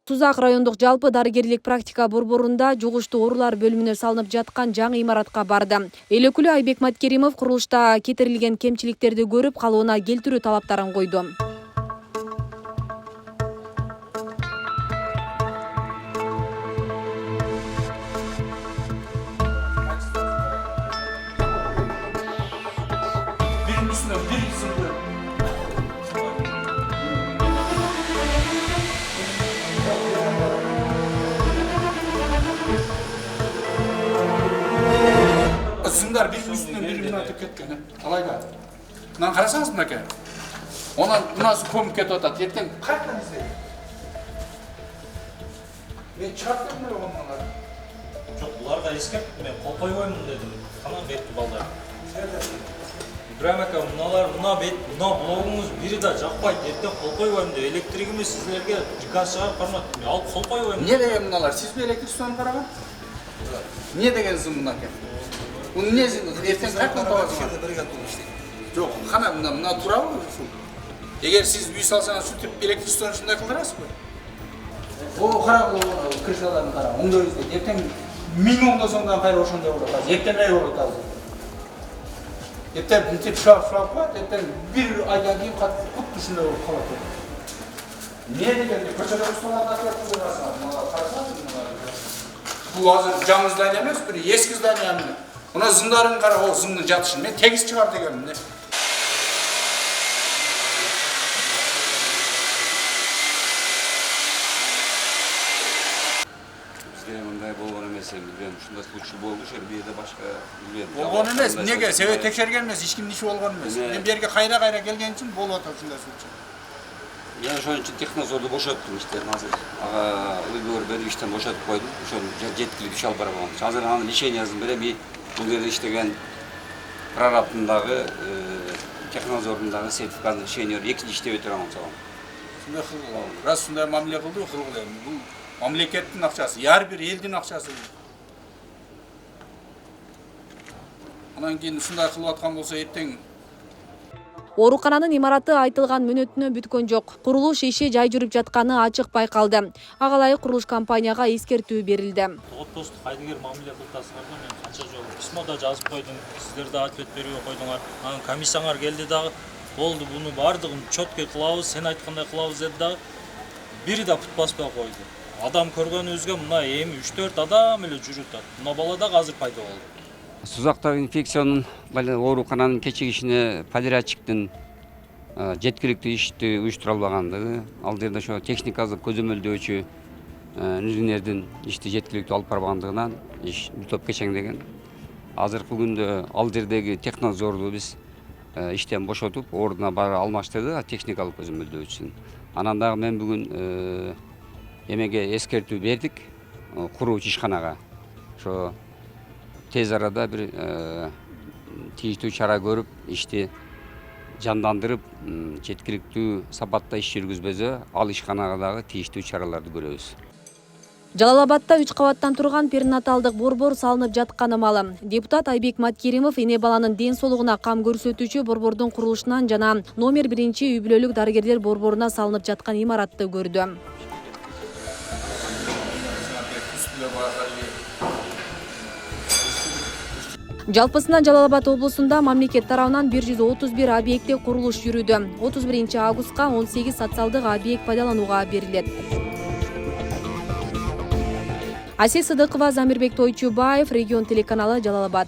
Сузак райондук жалпы дарыгерлик практика борборунда жугуштуу оорулар бөлүмүнө салынып жаткан жаңы имаратка барды. Эл өкүлү Айбек Маткеримов курулушта кетирилген кемчиликтерди көрүп, калыбына келтирүү талаптарын койду. Zımlar birinin üstünden birbirine atıp ketken. Alayda. Lan karasanız mı ki? Ona nasıl komik et otat? Yerden kalktan izleyin. Ben çarptım mı onları? Çok bular da eskip ben kol koymayayım dedim. Tamam bekli ballar. İbrahim aka buna bloğunuz biri de jakpay erten kol koymayayım de elektrikimi sizlerge cihaz çıkarıp karmadım. Alıp kol koymayayım. Niye degen bunlar? Siz bir elektrik tutanı karavan? Niye degensin bunlar ki? Bunun ne zin? Erten kalktan tavazı var. Yok, kana buna tura mı? Eğer siz büyü salsanız şu tip elektrik tutanı şunda kıldırasın mı? O kara kırşalarını kara. Onda izle. Erten minimumda sondan kayır oşanda uğradı. Erten kayır uğradı. Erten bir tip şaf var. Erten bir aydan keyin kut dışında kalıp. Niye degende? Köşede ustalarını atıyorsunuz arasına. Bu hazır cam zdanya emas, bir eski zdanya mı? Ona zımdarın kara o zımdın jatışın. Ben tegiz çıkar degenim de. Мындай болгон эмес, билбейм, ушундай случай болду, ошол бир жерде башка билбейм. Болгон эмес, эмнеге? Себеп текшерген эмес, эч кимдин иши болгон эмес. Мен бу жерге кайра келген үчүн болуп атат ушундай случай. Я ошон үчүн технозорду бошоттум иштен азыр. Ага өйгөр берип иштен бошотуп койдум. Ошол жеткилик иш алып бара болгон. Азыр анын лишениясын берем, бул жерде иштеген прорабтындагы технозордун дагы сертификатын лишение экинчи иштебей турам сагам. Шундай кылгыл. Раз шундай мамиле кылды, кылгыл эми. Бул мамлекеттин акчасы, ар бир элдин акчасы. Анан кийин ушундай кылып аткан болсо эртең Оорукананын имараты айтылган мөөнөтүнө бүткөн жок. Курулуш иши жай жүрүп жатканы ачык байкалды. Ага ылайык курулуш компанияга эскертүү берилди. Тоғыт кайдыгер мамиле кылтасыңарда мен канча жолу письмо да жазып койдум. Сиздер да ответ бербей койдуңар. Анан комиссияңар келди дагы болду буну баардыгын четкий кылабыз, сен айткандай кылабыз деди дагы. Бири да пут баспай койду. Адам көргөнүбүзгө мына эми 3-4 адам эле жүрүп атат. Мына бала дагы азыр пайда болду. Сузактагы инфекциянын оорукананын кечигишине подрядчиктин жеткиликтүү ишти уюштура албагандыгы, ал жерде ошо техникалык көзөмөлдөөчү инженердин ишти жеткиликтүү алып барбагандыгынан иш бүтөп кечеңдеген. Азыркы күндө ал жердеги технозорду биз иштен бошотуп, ордуна баары алмаштырды, техникалык көзөмөлдөөчүсүн. Анан дагы мен бүгүн эмеге эскертүү бердик куруучу ишканага. Ошо тез арада бир тийиштүү чара көрүп, ишти жандандырып, жеткиликтүү сапатта иш жүргүзбөсө, ал ишканага дагы тийиштүү чараларды көрөбүз. Жалал-Абадта 3 кабаттан турган перинаталдык борбор салынып жатканы маалым. Депутат Айбек Маткеримов эне баланын ден соолугуна кам көрсөтүүчү борбордун курулушунан жана номер 1 үй бүлөлүк дарыгерлер борборуна салынып жаткан имаратты көрдү. Жалпысынан Жалал-Абад облусунда мамлекет тарабынан 131 объектте курулуш жүрүүдө. 31 августка 18 социалдык объект пайдаланууга берилет. Асель Сыдыкова, Замирбек Тойчубаев, Регион телеканалы, Жалал-Абад.